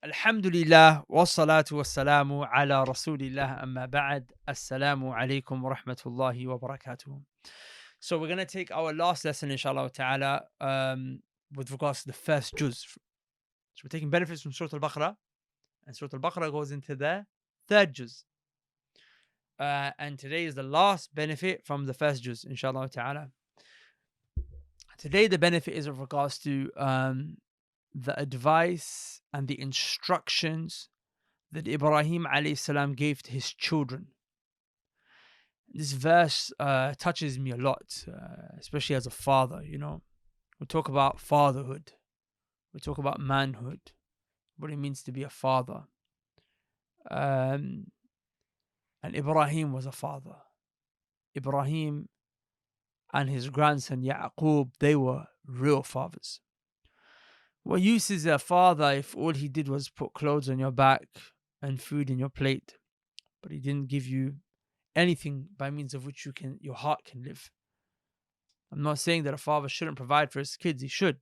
Alhamdulillah, wassalatu wassalamu ala rasulillah, amma ba'd. Assalamu alaikum wa rahmatullahi wa barakatuh. So we're going to take our last lesson, inshallah ta'ala, with regards to the first juz. So we're taking benefits from Surah Al-Baqarah, and Surah Al-Baqarah goes into the third juz. And today is the last benefit from the first juz, inshallah ta'ala. Today the benefit is with regards to the advice and the instructions that Ibrahim alayhi salam gave to his children. This verse touches me a lot, especially as a father. We talk about fatherhood, we talk about manhood, what it means to be a father. And Ibrahim was a father. Ibrahim and his grandson Yaqub, they were real fathers. What use is a father if all he did was put clothes on your back and food in your plate, but he didn't give you anything by means of which your heart can live? I'm not saying that a father shouldn't provide for his kids, he should.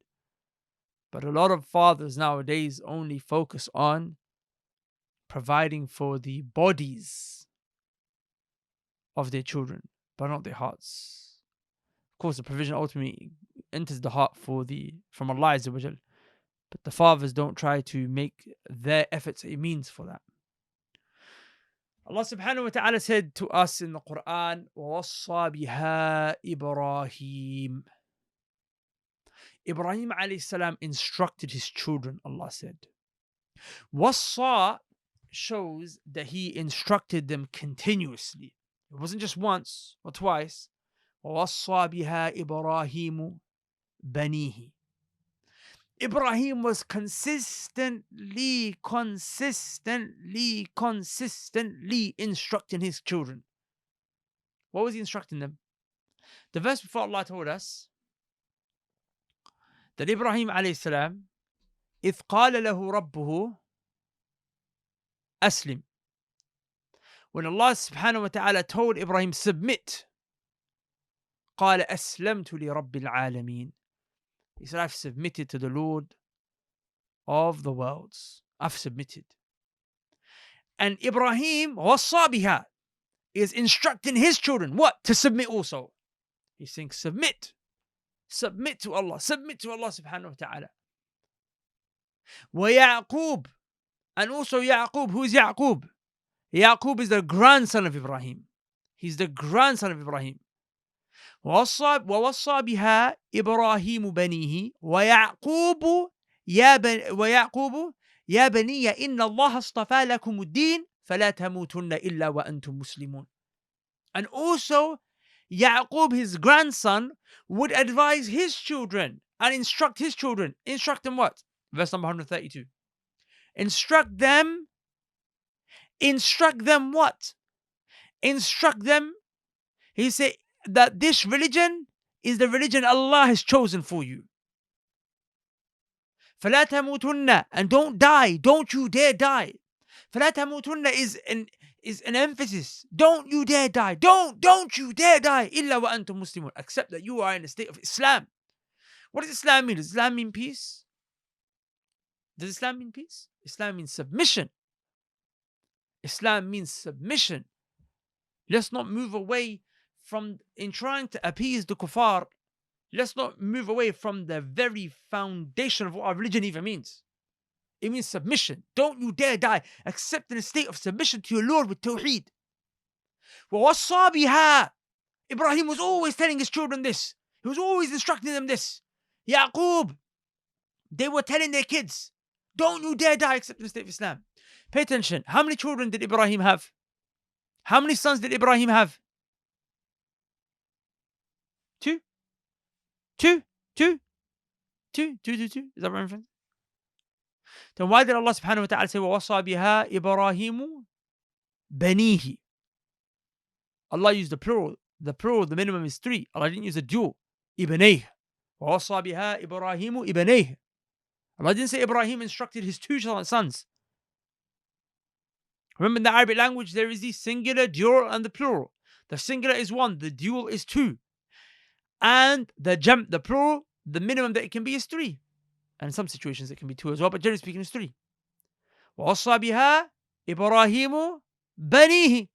But a lot of fathers nowadays only focus on providing for the bodies of their children, but not their hearts. Of course, the provision ultimately enters the heart from Allah Azza wa Jal, but the fathers don't try to make their efforts a means for that. Allah subhanahu wa ta'ala said to us in the Quran, وَوَصَّى بِهَا إِبْرَاهِيمُ. Ibrahim alayhi salam instructed his children, Allah said. Wassa shows that he instructed them continuously. It wasn't just once or twice. وَوَصَّى بِهَا إِبْرَاهِيمُ بَنِيهِ. Ibrahim was consistently instructing his children. What was he instructing them? The verse before, Allah told us that Ibrahim alayhi salam, إِذْ قَالَ لَهُ رَبُّهُ أَسْلِمْ. When Allah subhanahu wa ta'ala told Ibrahim, submit, قَالَ أَسْلَمْتُ لِرَبِّ الْعَالَمِينَ. He said, I've submitted to the Lord of the worlds. I've submitted. And Ibrahim, وَصَّى بِهَا, is instructing his children, what? To submit also. He's saying, submit. Submit to Allah. Submit to Allah subhanahu wa ta'ala. وَيَعْقُوب. And also Yaqub. Who is Yaqub? Yaqub is the grandson of Ibrahim. He's the grandson of Ibrahim. ووصى بها إبراهيم بنيه ويعقوب يا بني إن الله اصطفى لكم الدين فلا تموتن إلا وأنتم مسلمون. And also Yaqub, his grandson, would advise his children and instruct his children. Instruct them what? Verse number 132. Instruct them what? Instruct them, he said, that this religion is the religion Allah has chosen for you. فَلَا تَمُوتُنَّ. And don't die. Don't you dare die. فَلَا تَمُوتُنَّ is an emphasis. Don't you dare die. Don't you dare die. إِلَّا وَأَنْتُمْ مُسْلِمُونَ. Except that you are in a state of Islam. What does Islam mean? Does Islam mean peace? Does Islam mean peace? Islam means submission. Islam means submission. Let's not move away from, in trying to appease the kuffar, let's not move away from the very foundation of what our religion even means. It means submission. Don't you dare die except in a state of submission to your Lord with tawheed. وَوَصَّى بِهَا. Ibrahim was always telling his children this. He was always instructing them this. Yaqub, they were telling their kids, don't you dare die except in the state of Islam. Pay attention. How many children did Ibrahim have? How many sons did Ibrahim have? Two. Is that right, friends? Then why did Allah subhanahu wa ta'ala say وَوَصَّى بِهَا إِبْرَاهِيمُ بَنِيهِ? Allah used the plural. The plural, the minimum is three. Allah didn't use the dual. إِبْنَيْهِ. وَوَصَّى بِهَا إِبْرَاهِيمُ إِبْنَيْهِ. Allah didn't say Ibrahim instructed his two sons. Remember, in the Arabic language, there is the singular, dual, and the plural. The singular is one, the dual is two. And the plural, the minimum that it can be is three. And in some situations it can be two as well, but generally speaking it's three. وَوَصَّى بِهَا إِبْرَاهِيمُ بَنِيهِ.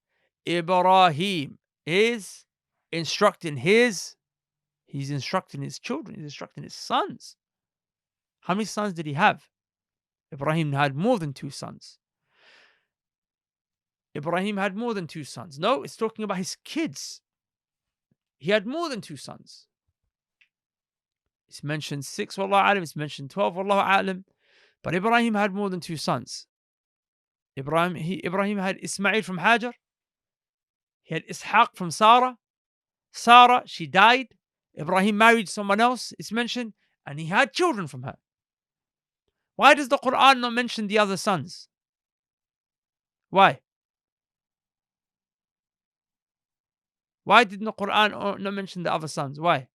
Ibrahim is instructing he's instructing his children, he's instructing his sons. How many sons did he have? Ibrahim had more than 2 sons. Ibrahim had more than 2 sons. No, it's talking about his kids. He had more than 2 sons. It's mentioned 6, wallahu alam. It's mentioned 12, wallahu alam. But Ibrahim had more than 2 sons. Ibrahim had Ismail from Hajar. He had Ishaq from Sarah. Sarah, she died. Ibrahim married someone else, it's mentioned, and he had children from her. Why does the Quran not mention the other sons? Why? Why didn't the Quran not mention the other sons? Why?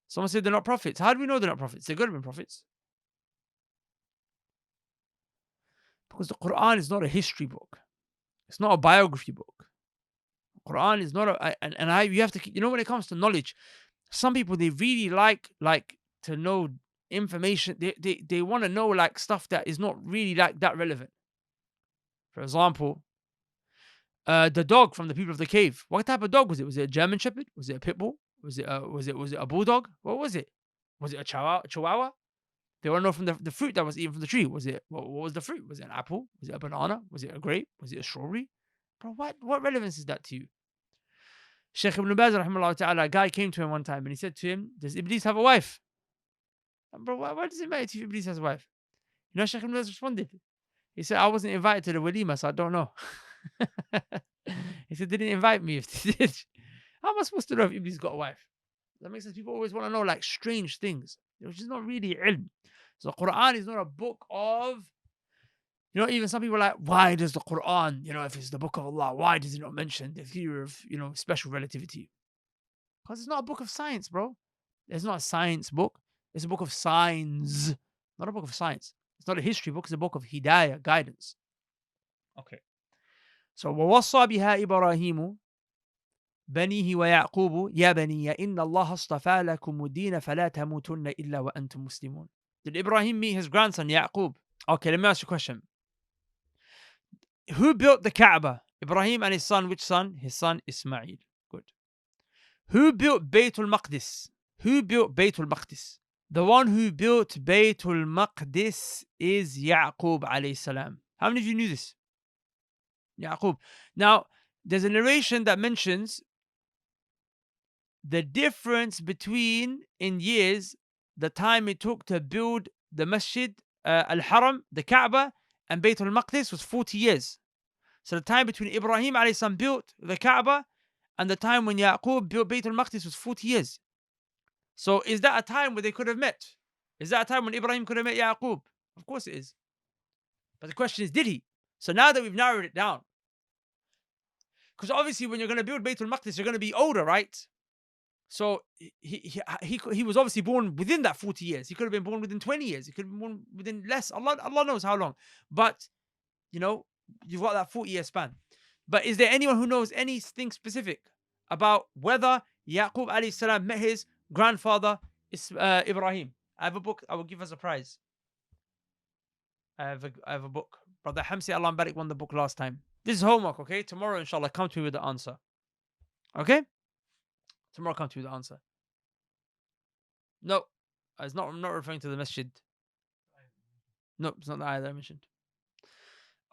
Someone said they're not prophets. How do we know they're not prophets? They could have been prophets. Because the Quran is not a history book. It's not a biography book. The Quran is not you have to, when it comes to knowledge, some people, they really like to know information. They want to know like stuff that is not really like that relevant. For example, the dog from the people of the cave. What type of dog was it? Was it a German Shepherd? Was it a pit bull? Was it a bulldog? What was it? Was it a chihuahua? They want to know from the fruit that was eaten from the tree. Was it what was the fruit? Was it an apple? Was it a banana? Was it a grape? Was it a strawberry? Bro, what relevance is that to you? Sheikh Ibn Baz, rahimahullah ta'ala, a guy came to him one time and he said to him, does Iblis have a wife? And bro, why does it matter if Iblis has a wife? You know, Sheikh Ibn Baz responded. He said, I wasn't invited to the walima, so I don't know. He said, they didn't invite me. If they did, how am I supposed to know if Iblis got a wife? That makes sense. People always want to know like strange things, which is not really ilm. So the Quran is not a book of, even some people are like, why does the Quran, if it's the book of Allah, why does it not mention the theory of, special relativity? Because it's not a book of science, bro. It's not a science book. It's a book of signs, not a book of science. It's not a history book. It's a book of hidayah, guidance. Okay. So, وَوَصَّى بِهَا إِبْرَاهِيمُ بَنِيهِ وَيَعْقُوبُ يَا بَنِيَّ إِنَّ اللَّهَ اصْطَفَى لَكُمُ الدِّينَ فَلَا تَمُوتُنَّ إِلَّا وَأَنْتُمْ مُسْلِمُونَ. Did Ibrahim meet his grandson Yaqub? Okay, let me ask you a question. Who built the Kaaba? Ibrahim and his son. Which son? His son Ismail. Good. Who built Baytul Maqdis? Who built Baytul Maqdis? The one who built Baytul Maqdis is Yaqub alayhi salam. How many of you knew this? Yaqub. Now, there's a narration that mentions the difference between, in years, the time it took to build the Masjid al-Haram, the Kaaba, and Baytul Maqdis was 40 years. So the time between Ibrahim alayhi salam built the Kaaba and the time when Yaqub built Baytul Maqdis was 40 years. So is that a time where they could have met? Is that a time when Ibrahim could have met Yaqub? Of course it is. But the question is, did he? So now that we've narrowed it down, because obviously when you're going to build Baytul Maqdis, you're going to be older, right? So he was obviously born within that 40 years. He could have been born within 20 years. He could have been born within less. Allah knows how long. But, you've got that 40-year span. But is there anyone who knows anything specific about whether Yaqub alayhi salam met his grandfather Ibrahim? I have a book. I will give us a prize. I have a book. Brother Hamsi Allah Barik won the book last time. This is homework, okay? Tomorrow, inshallah, come to me with the answer. Okay? Tomorrow, come to me with the answer. No, I'm not referring to the masjid. No, it's not the ayah that I mentioned.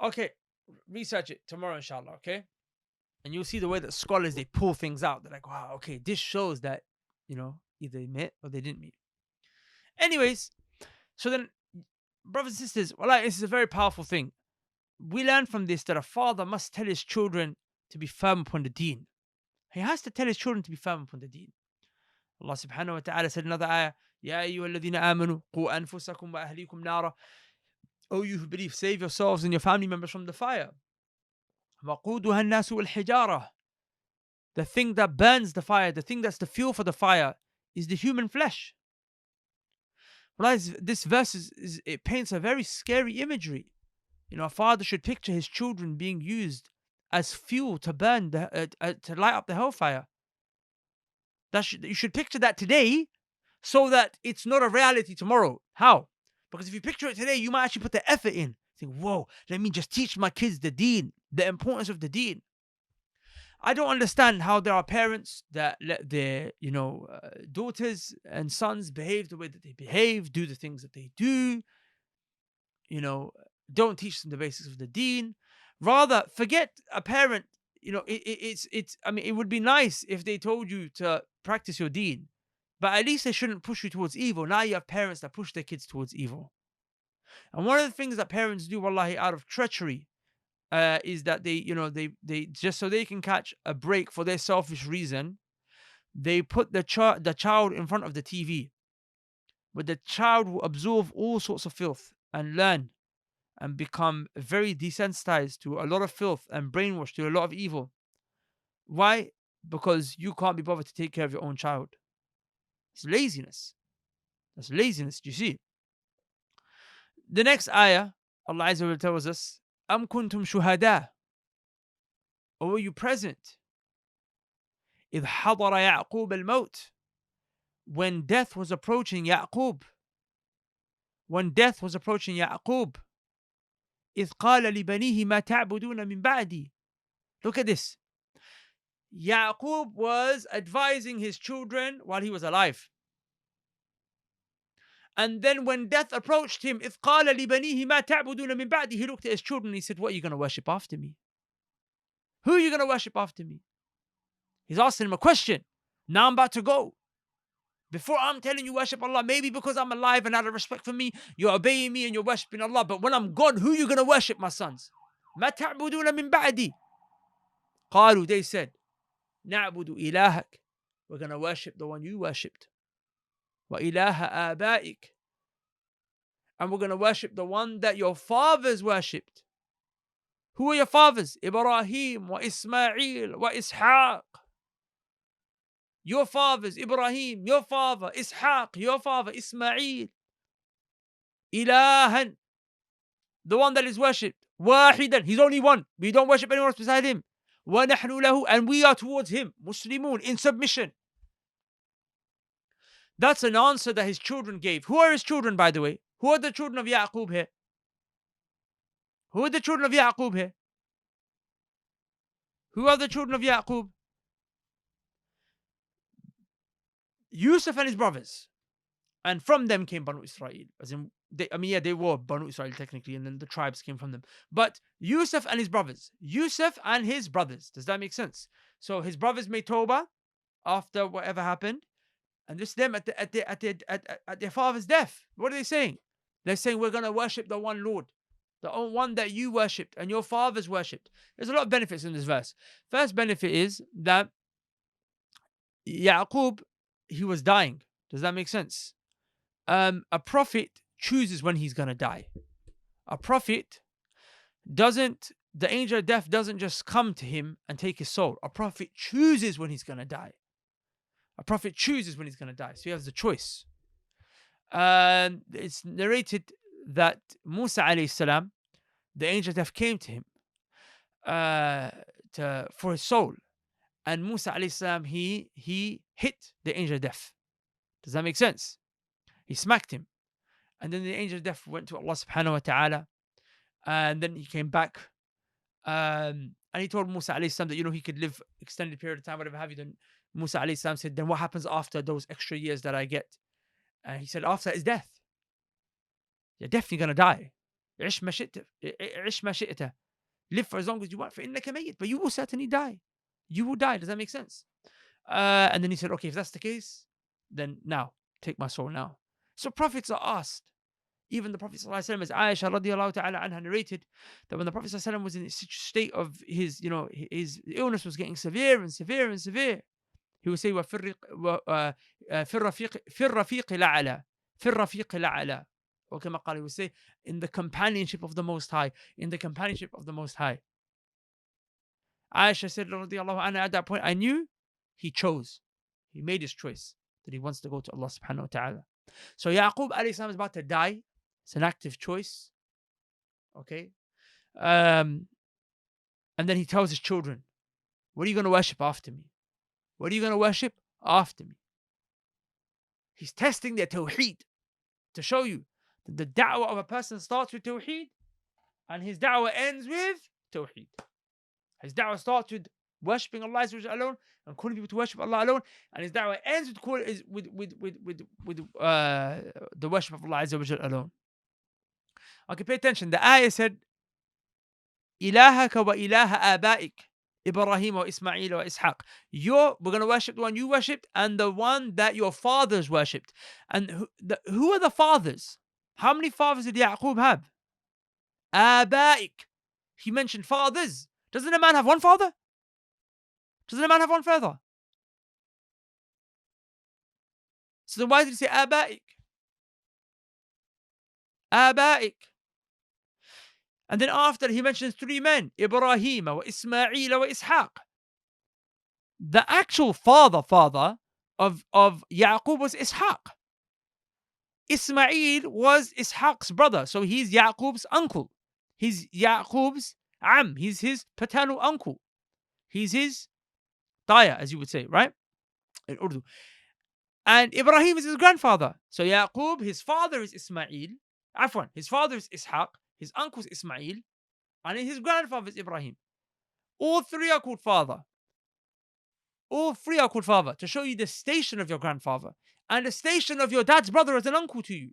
Okay, research it tomorrow, inshallah, okay? And you'll see the way that scholars, they pull things out. They're like, wow, okay, this shows that, either they met or they didn't meet. Anyways, so then, brothers and sisters, this is a very powerful thing. We learn from this that a father must tell his children to be firm upon the Deen. He has to tell his children to be firm upon the Deen. Allah subhanahu wa ta'ala said in another ayah, Ya ayyuha alladhina amanu, qu anfusakum wa ahlikum nara. Oh, you who believe, save yourselves and your family members from the fire. وَقُودُهَا النَّاسُ وَالْحِجَارَةُ. The thing that burns the fire, the thing that's the fuel for the fire, is the human flesh. This verse it paints a very scary imagery. A father should picture his children being used as fuel to burn to light up the hellfire. You should picture that today. so that it's not a reality tomorrow. How? Because if you picture it today, you might actually put the effort in. Think, whoa, let me just teach my kids the Deen, the importance of the Deen. I don't understand how there are parents that let their, daughters and sons behave the way that they behave, do the things that they do, you know, don't teach them the basics of the Deen. Rather, forget a parent. I mean, it would be nice if they told you to practice your Deen, but at least they shouldn't push you towards evil. Now you have parents that push their kids towards evil. And one of the things that parents do, wallahi, out of treachery, is that they just so they can catch a break for their selfish reason, they put the child in front of the TV, but the child will absorb all sorts of filth and learn and become very desensitized to a lot of filth and brainwashed to a lot of evil. Why? Because you can't be bothered to take care of your own child. It's laziness. That's laziness. Do you see? The next ayah, Allah Azza wa Jalla tells us, Am kuntum shuhada, or were you present? إذ حضر يعقوب الموت, when death was approaching Yaqub. When death was approaching Yaqub. إذ قال لبنيه ما تعبدون من بعدي. Look at this. Yaqub was advising his children while he was alive. And then when death approached him, إذ قال لبنيه ما تعبدون من بعدي, he looked at his children and he said, what are you going to worship after me? Who are you going to worship after me? He's asking him a question. Now I'm about to go. Before I'm telling you worship Allah, maybe because I'm alive and out of respect for me, you're obeying me and you're worshipping Allah. But when I'm gone, who are you going to worship, my sons? ما تعبدون من بعدي. قالوا, they said, نعبد إلهك. We're going to worship the one you worshipped. وإله آبائك. And we're going to worship the one that your fathers worshipped. Who are your fathers? Ibrahim wa Ismail wa Ishaq. Your fathers, Ibrahim, your father, Ishaq, your father, Ismail. Ilahan, the one that is worshipped. Wahidan, he's only one. We don't worship anyone else beside him. Wa nahnu lahu, and we are towards him. Muslimun, in submission. That's an answer that his children gave. Who are his children, by the way? Who are the children of Yaqub here? Who are the children of Yaqub here? Who are the children of Yaqub? Yusuf and his brothers. And from them came Banu Israel. As in, they were Banu Israel technically, and then the tribes came from them. But Yusuf and his brothers. Yusuf and his brothers. Does that make sense? So his brothers made Tawbah after whatever happened. And this is them at their father's death. What are they saying? They're saying, we're going to worship the one Lord. The one that you worshipped and your fathers worshipped. There's a lot of benefits in this verse. First benefit is that Yaqub, he was dying. Does that make sense? A prophet chooses when he's going to die. A prophet the angel of death doesn't just come to him and take his soul. A prophet chooses when he's going to die. A prophet chooses when he's going to die. So he has the choice. And it's narrated that Musa alayhi salam, the angel of death came to him for his soul. And Musa alayhi salam, he hit the angel of death. Does that make sense? He smacked him. And then the angel of death went to Allah subhanahu wa ta'ala. And then he came back. And he told Musa alayhi salam that, he could live extended period of time, whatever have you. Then Musa alayhi salam said, then what happens after those extra years that I get? And he said, after is death. You're definitely going to die. عِشْ مَا شِئْتَ. Live for as long as you want. فَإِنَّكَ مَيِّتٌ. But you will certainly die. You will die. Does that make sense? And then he said, okay, if that's the case, then now, take my soul now. So prophets are asked. Even the Prophet ﷺ, as Aisha radiallahu ta'ala anha narrated, that when the Prophet ﷺ was in such a state of his illness was getting severe and severe and severe, he would say, فِي الرَّفِيقِ الْأَعْلَى. فِي الرَّفِيقِ الْأَعْلَى. Or كما قال, he would say, in the companionship of the Most High. In the companionship of the Most High. Aisha said, radiallahu anha, at that point, I knew he chose. He made his choice that he wants to go to Allah subhanahu wa ta'ala. So Yaqub alayhi salam is about to die. It's an active choice. Okay. And then he tells his children, what are you going to worship after me? What are you going to worship after me? He's testing their tawheed to show you that the da'wah of a person starts with tawheed and his da'wah ends with tawheed. His da'wah starts with worshipping Allah alone and calling people to worship Allah alone, and his da'wah ends with the worship of Allah alone. Okay, pay attention. The ayah said, إلهك وإله آبائك Ibrahim or Ismail or Ishaq. We're going to worship the one you worshipped and the one that your fathers worshipped. And who are the fathers? How many fathers did Yaqub have? آبائك. He mentioned fathers. Doesn't a man have one father? Doesn't a man have one father? So then why did he say آبائك? آبائك. And then after he mentions 3 men, Ibrahim wa Ismail wa Ishaq. The actual father of Yaqub was Ishaq. Ismail was Ishaq's brother, so he's Yaqub's uncle. He's Yaqub's am. He's his paternal uncle. He's his daya, as you would say, right? In Urdu. And Ibrahim is his grandfather. So Yaqub, his father is Ismail. Afwan, his father is Ishaq. His uncle is Ismail. And his grandfather is Ibrahim. All 3 are called father. All 3 are called father to show you the station of your grandfather and the station of your dad's brother as an uncle to you.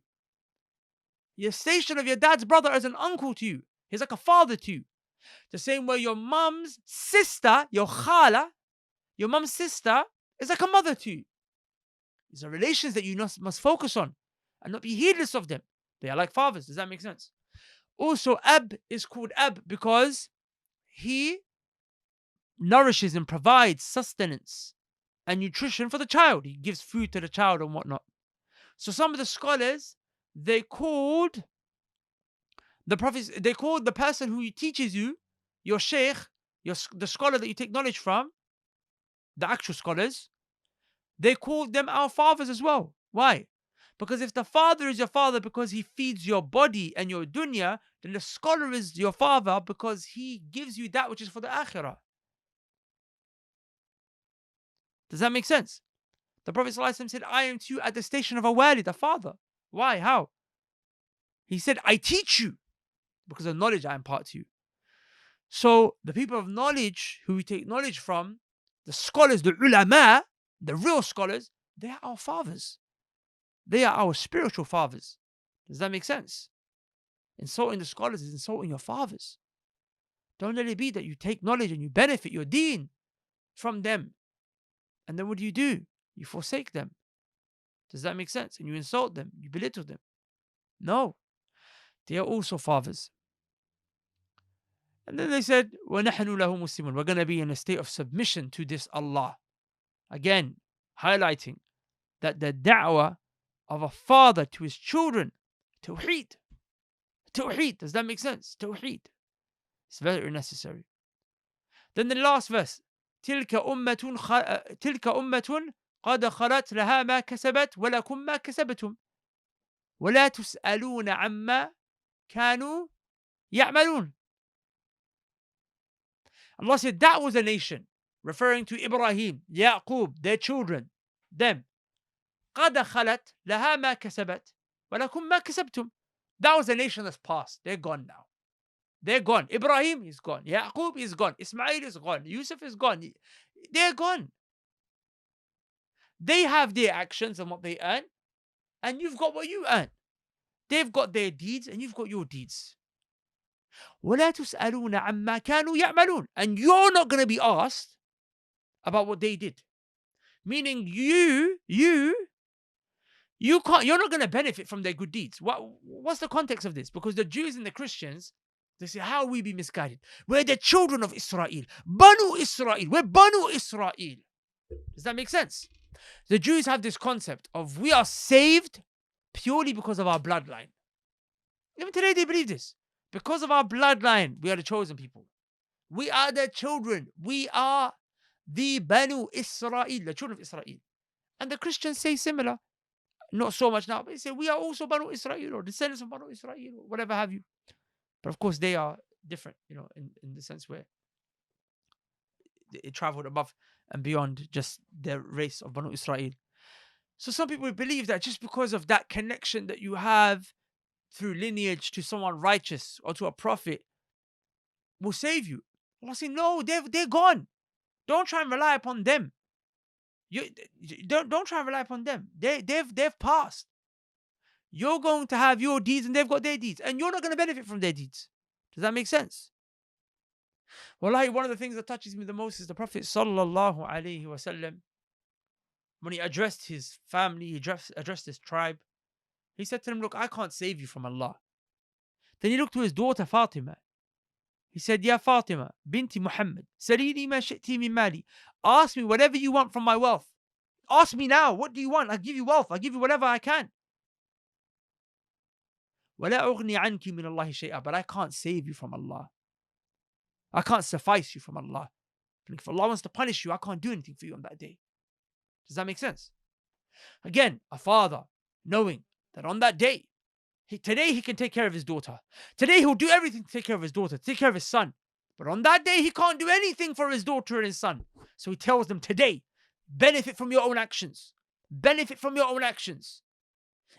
The station of your dad's brother as an uncle to you. He's like a father to you. The same way your mum's sister, your khala, your mum's sister is like a mother to you. These are relations that you must focus on and not be heedless of them. They are like fathers. Does that make sense? Also, Ab is called Ab because he nourishes and provides sustenance and nutrition for the child. He gives food to the child and whatnot. So some of the scholars, they called the person who teaches you, your sheikh, the scholar that you take knowledge from, the actual scholars, they called them our fathers as well. Why? Because if the father is your father because he feeds your body and your dunya, then the scholar is your father because he gives you that which is for the akhirah. Does that make sense? The Prophet ﷺ said, I am to you at the station of a walid, a father. Why? How? He said, I teach you because of knowledge I impart to you. So the people of knowledge who we take knowledge from, the scholars, the ulama, the real scholars, they are our fathers. They are our spiritual fathers. Does that make sense? Insulting the scholars is insulting your fathers. Don't let it be that you take knowledge and you benefit your deen from them. And then what do? You forsake them. Does that make sense? And you insult them, you belittle them. No. They are also fathers. And then they said, وَنَحْنُ لَهُ مُسْلِمُونَ. We're going to be in a state of submission to this Allah. Again, highlighting that the da'wah of a father to his children, tawheed. Tawheed, does that make sense? Tawheed. It's very necessary. Then the last verse, تِلْكَ أُمَّةٌ قَدْ خَلَتْ لَهَا مَا كَسَبَتْ وَلَكُمْ مَا كَسَبْتُمْ وَلَا تُسْأَلُونَ عَمَّا كَانُوا يَعْمَلُونَ. Allah said that was a nation, referring to Ibrahim, Yaqub, their children, them. قَدْ خَلَتْ لَهَا مَا كَسَبَتْ وَلَكُمْ مَا كَسَبْتُمْ. That was a nation that's passed. They're gone now. They're gone. Ibrahim is gone. Yaqub is gone. Ismail is gone. Yusuf is gone. They're gone. They have their actions and what they earn, and you've got what you earn. They've got their deeds, and you've got your deeds. وَلَا تُسْأَلُونَ عَمَّا كَانُوا يَعْمَلُونَ. And you're not going to be asked about what they did. Meaning you're not going to benefit from their good deeds. What's the context of this? Because the Jews and the Christians, they say, how will we be misguided? We're the children of Israel. Banu Israel. We're Banu Israel. Does that make sense? The Jews have this concept of we are saved purely because of our bloodline. Even today they believe this. Because of our bloodline, we are the chosen people. We are the children. We are the Banu Israel, the children of Israel. And the Christians say similar. Not so much now, but they say we are also Banu Israel or descendants of Banu Israel or whatever have you. But of course they are different, in the sense where it traveled above and beyond just their race of Banu Israel. So some people believe that just because of that connection that you have through lineage to someone righteous or to a prophet will save you. Allah say, no, they're gone. Don't try and rely upon them. You don't try and rely upon them. They've passed. You're going to have your deeds and they've got their deeds, and you're not going to benefit from their deeds. Does that make sense? Wallahi, one of the things that touches me the most is the Prophet sallallahu alaihi wasallam. When he addressed his family, he addressed his tribe. He said to them, look, I can't save you from Allah. Then he looked to his daughter Fatima. He said, Ya Fatima, binti Muhammad, salini ma shi'ti min mali. Ask me whatever you want from my wealth. Ask me now, what do you want? I'll give you wealth. I'll give you whatever I can. وَلَا أُغْنِي عَنْكِ مِنَ اللَّهِ شَيْئًا. But I can't save you from Allah. I can't suffice you from Allah. If Allah wants to punish you, I can't do anything for you on that day. Does that make sense? Again, a father knowing that on that day, today he can take care of his daughter. Today he'll do everything to take care of his daughter, to take care of his son. But on that day, he can't do anything for his daughter and his son. So he tells them today, benefit from your own actions. Benefit from your own actions.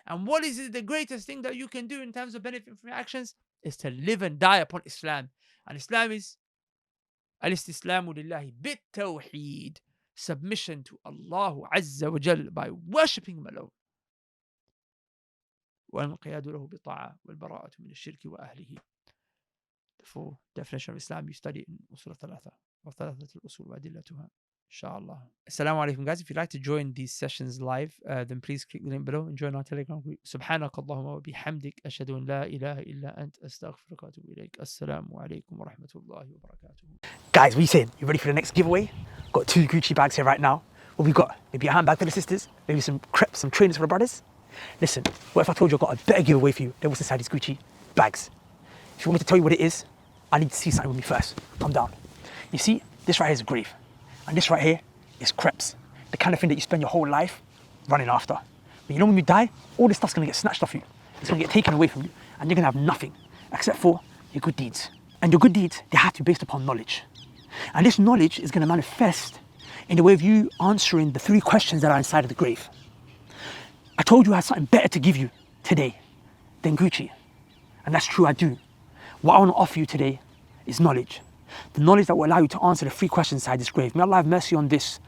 And what is the greatest thing that you can do in terms of benefiting from your actions? Is to live and die upon Islam. And Islam is al-istislamu lillahi bit-tawheed. Submission to Allah Azza wa Jal by worshipping Him alone. وَالْقِيَادُ لَهُ بِطَاعَةٍ وَالْبَرَاءَةُ مِنَ الشِّرْكِ وَأَهْلِهِ. The full definition of Islam you study in Usul al-Thalatha or Thalathat al-Usul wa Adillatuha. Inshallah. Assalamu alaikum, guys. If you'd like to join these sessions live, then please click the link below and join our Telegram group. Subhanak Allahumma wa bihamdik. Ashhadu an la ilaha illa ant. Astaghfiruka wa atubu ilayk. Assalamu alaikum wa rahmatullahi wa barakatuh. Guys, what are you saying? You ready for the next giveaway? Got 2 Gucci bags here right now. What we got? Maybe a handbag for the sisters? Maybe some crepes, some trainers for the brothers? Listen, what if I told you I got a better giveaway for you than what's inside these Gucci bags? If you want me to tell you what it is, I need to see something with me first. Calm down. You see, this right here is a grave. And this right here is crepes. The kind of thing that you spend your whole life running after. But you know when you die, all this stuff's gonna get snatched off you. It's gonna get taken away from you. And you're gonna have nothing except for your good deeds. And your good deeds, they have to be based upon knowledge. And this knowledge is gonna manifest in the way of you answering the 3 questions that are inside of the grave. I told you I had something better to give you today than Gucci. And that's true, I do. What I want to offer you today is knowledge. The knowledge that will allow you to answer the 3 questions inside this grave. May Allah have mercy on this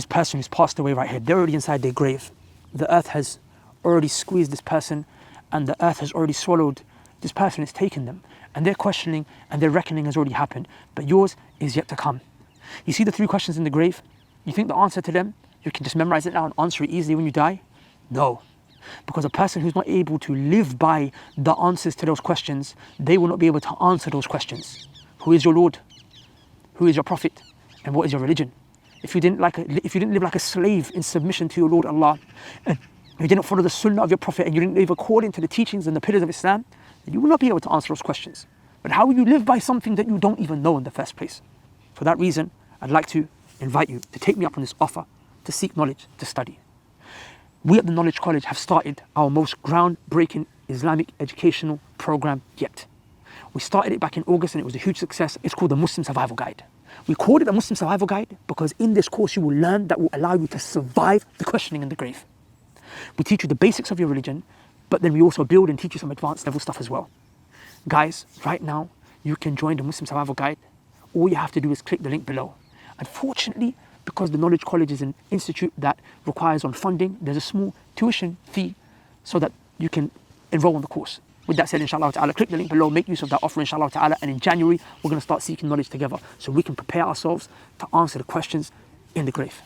person who's passed away right here. They're already inside their grave. The earth has already squeezed this person and the earth has already swallowed this person. It's taken them. And they're questioning and their reckoning has already happened. But yours is yet to come. You see the 3 questions in the grave? You think the answer to them, you can just memorize it now and answer it easily when you die? No. Because a person who's not able to live by the answers to those questions, they will not be able to answer those questions. Who is your Lord? Who is your Prophet? And what is your religion? If you didn't live like a slave in submission to your Lord Allah, and you didn't follow the sunnah of your Prophet, and you didn't live according to the teachings and the pillars of Islam, then you will not be able to answer those questions. But how will you live by something that you don't even know in the first place? For that reason, I'd like to invite you to take me up on this offer, to seek knowledge, to study. We at the Knowledge College have started our most groundbreaking Islamic educational program yet. We started it back in August and it was a huge success. It's called the Muslim Survival Guide. We called it the Muslim Survival Guide because in this course you will learn that will allow you to survive the questioning in the grave. We teach you the basics of your religion, but then we also build and teach you some advanced level stuff as well. Guys, right now you can join the Muslim Survival Guide. All you have to do is click the link below. Unfortunately, because the Knowledge College is an institute that requires on funding, there's a small tuition fee so that you can enroll in the course. With that said, inshallah ta'ala, click the link below, make use of that offer, inshallah ta'ala, and in January, we're going to start seeking knowledge together so we can prepare ourselves to answer the questions in the grave.